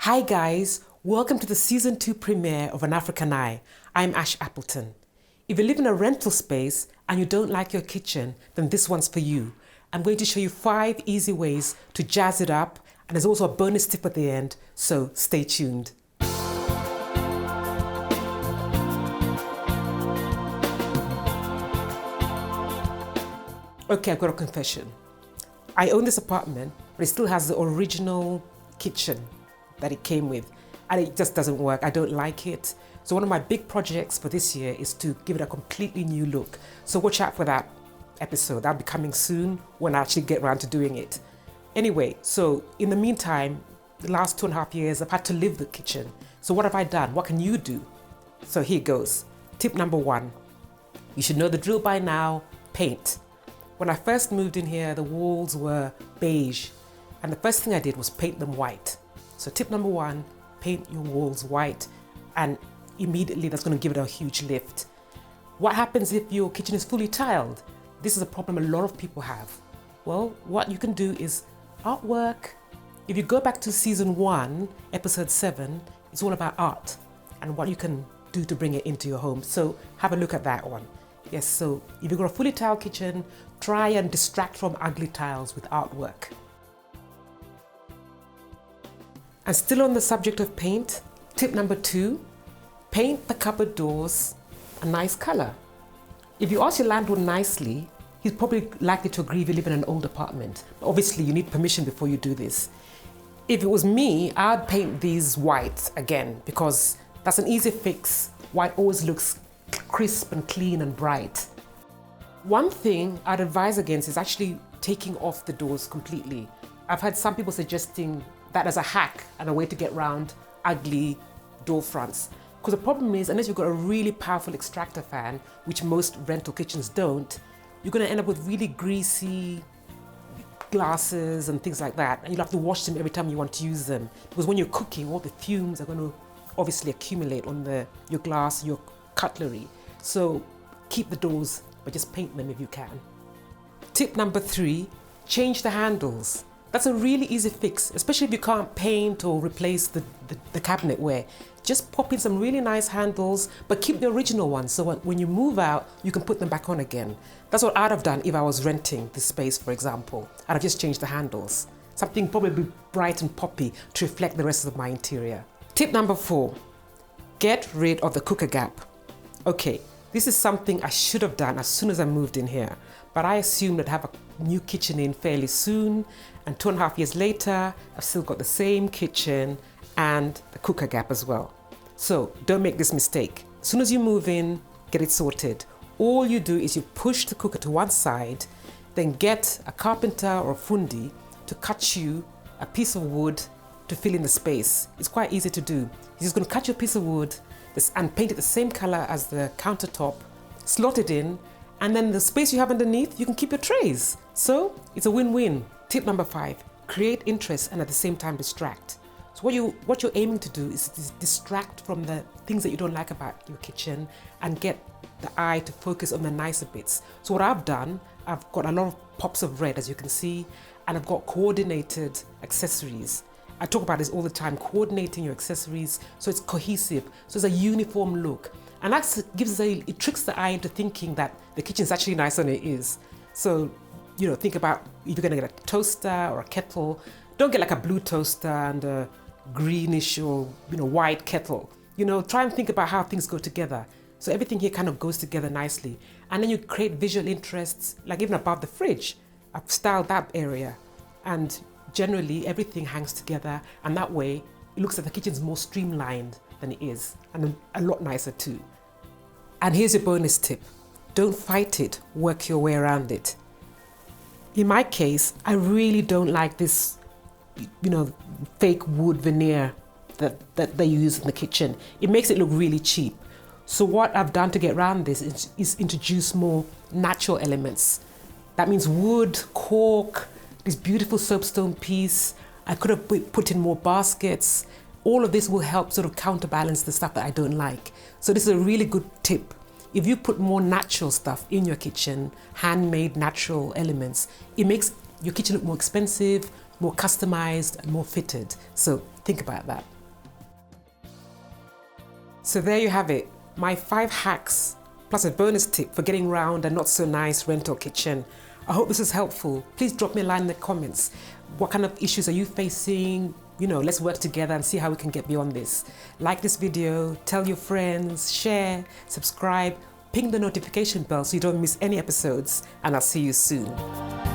Hi guys, welcome to the season 2 premiere of An African Eye. I'm Ash Appleton. If you live in a rental space and you don't like your kitchen, then this one's for you. I'm going to show you 5 easy ways to jazz it up, and there's also a bonus tip at the end, so stay tuned. Okay, I've got a confession. I own this apartment, but it still has the original kitchen that it came with, and it just doesn't work. I don't like it. So one of my big projects for this year is to give it a completely new look. So watch out for that episode. That'll be coming soon when I actually get around to doing it. Anyway, so in the meantime, the last 2.5 years, I've had to live the kitchen. So what have I done? What can you do? So here goes. Tip number 1. You should know the drill by now, paint. When I first moved in here, the walls were beige, and the first thing I did was paint them white. So tip number 1, paint your walls white, and immediately that's going to give it a huge lift. What happens if your kitchen is fully tiled? This is a problem a lot of people have. Well, what you can do is artwork. If you go back to season 1, episode 7, it's all about art and what you can do to bring it into your home. So have a look at that one. Yes, so if you've got a fully tiled kitchen, try and distract from ugly tiles with artwork. And still on the subject of paint, tip number 2, paint the cupboard doors a nice color. If you ask your landlord nicely, he's probably likely to agree if you live in an old apartment. Obviously, you need permission before you do this. If it was me, I'd paint these white again, because that's an easy fix. White always looks crisp and clean and bright. One thing I'd advise against is actually taking off the doors completely. I've had some people suggesting that as a hack and a way to get around ugly door fronts. Because the problem is, unless you've got a really powerful extractor fan, which most rental kitchens don't, you're going to end up with really greasy glasses and things like that. And you'll have to wash them every time you want to use them. Because when you're cooking, all the fumes are going to obviously accumulate on your glass, your cutlery. So keep the doors, but just paint them if you can. Tip number 3, change the handles. That's a really easy fix, especially if you can't paint or replace the cabinetware. Just pop in some really nice handles, but keep the original ones so when you move out, you can put them back on again. That's what I'd have done if I was renting this space, for example. I'd have just changed the handles. Something probably bright and poppy to reflect the rest of my interior. Tip number 4, get rid of the cooker gap. Okay, this is something I should have done as soon as I moved in here, but I assumed I'd have a new kitchen in fairly soon, and 2.5 years later, I've still got the same kitchen and the cooker gap as well. So don't make this mistake. As soon as you move in, get it sorted. All you do is you push the cooker to one side, then get a carpenter or a fundi to cut you a piece of wood to fill in the space. It's quite easy to do. You're just going to cut your piece of wood and paint it the same color as the countertop, slot it in, and then the space you have underneath, you can keep your trays. So it's a win-win. Tip number 5, create interest and at the same time distract. So what you're aiming to do is distract from the things that you don't like about your kitchen and get the eye to focus on the nicer bits. So what I've done, I've got a lot of pops of red, as you can see, and I've got coordinated accessories. I talk about this all the time, coordinating your accessories so it's cohesive, so it's a uniform look. And that it tricks the eye into thinking that the kitchen is actually nicer than it is. So, think about if you're going to get a toaster or a kettle, don't get like a blue toaster and a greenish or white kettle. Try and think about how things go together. So everything here kind of goes together nicely. And then you create visual interests, like even above the fridge. I've styled that area. And generally everything hangs together, and that way it looks like the kitchen's more streamlined than it is, and a lot nicer too. And here's your bonus tip. Don't fight it, work your way around it. In my case, I really don't like this, fake wood veneer that they use in the kitchen. It makes it look really cheap. So what I've done to get around this is introduce more natural elements. That means wood, cork, this beautiful soapstone piece. I could have put in more baskets. All of this will help sort of counterbalance the stuff that I don't like. So this is a really good tip. If you put more natural stuff in your kitchen, handmade natural elements, it makes your kitchen look more expensive, more customized, and more fitted. So think about that. So there you have it, my 5 hacks plus a bonus tip for getting round a not so nice rental kitchen. I hope this is helpful. Please drop me a line in the comments. What kind of issues are you facing? You know, let's work together and see how we can get beyond this. Like this video, tell your friends, share, subscribe, ping the notification bell so you don't miss any episodes, and I'll see you soon.